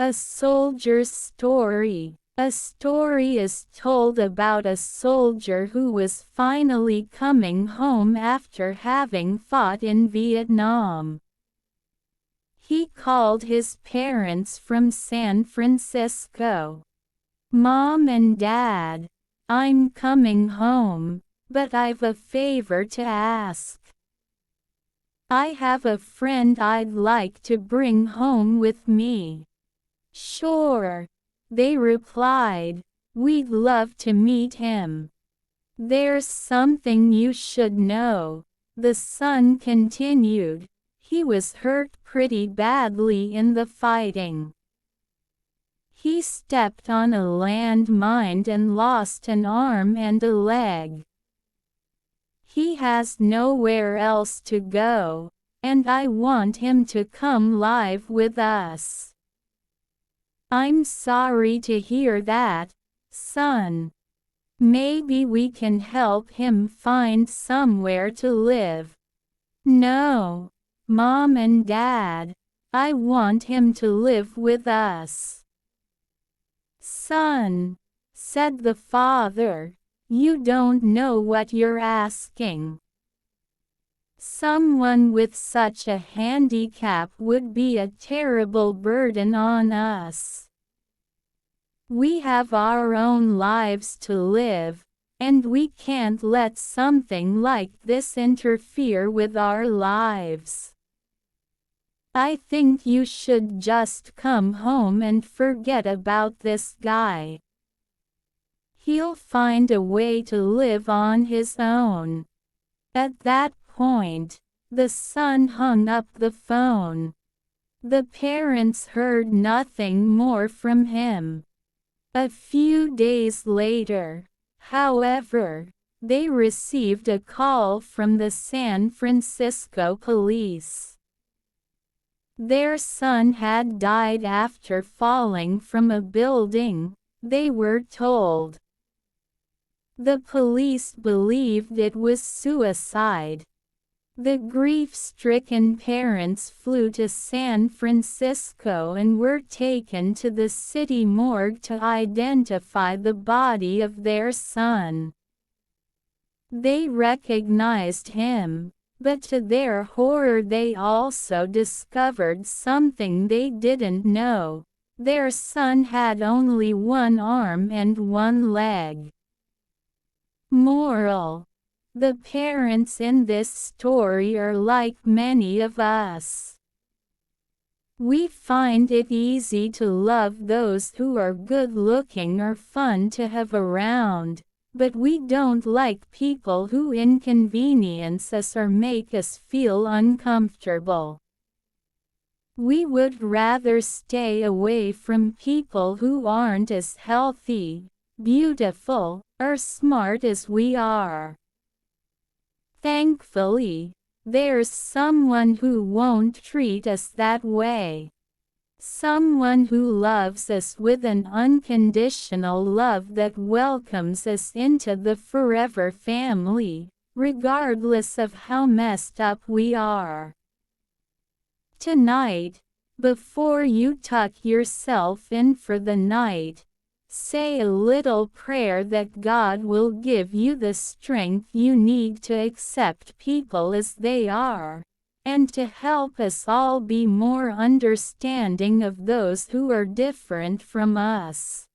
A soldier's story. A story is told about a soldier who was finally coming home after having fought in Vietnam. He called his parents from San Francisco. "Mom and Dad, I'm coming home, but I've a favor to ask. I have a friend I'd like to bring home with me." "Sure," they replied, "we'd love to meet him." "There's something you should know," the son continued. "He was hurt pretty badly in the fighting. He stepped on a landmine and lost an arm and a leg. He has nowhere else to go, and I want him to come live with us." "I'm sorry to hear that, son. Maybe we can help him find somewhere to live." "No, Mom and Dad, I want him to live with us." "Son," said the father, "you don't know what you're asking. Someone with such a handicap would be a terrible burden on us. We have our own lives to live, and we can't let something like this interfere with our lives. I think you should just come home and forget about this guy. He'll find a way to live on his own." At that point, the son hung up the phone. The parents heard nothing more from him. A few days later, however, they received a call from the San Francisco police. Their son had died after falling from a building, they were told. The police believed it was suicide. The grief-stricken parents flew to San Francisco and were taken to the city morgue to identify the body of their son. They recognized him, but to their horror they also discovered something they didn't know: their son had only one arm and one leg. Moral: the parents in this story are like many of us. We find it easy to love those who are good-looking or fun to have around, but we don't like people who inconvenience us or make us feel uncomfortable. We would rather stay away from people who aren't as healthy, beautiful, or smart as we are. Thankfully, there's someone who won't treat us that way. Someone who loves us with an unconditional love that welcomes us into the forever family, regardless of how messed up we are. Tonight, before you tuck yourself in for the night, say a little prayer that God will give you the strength you need to accept people as they are, and to help us all be more understanding of those who are different from us.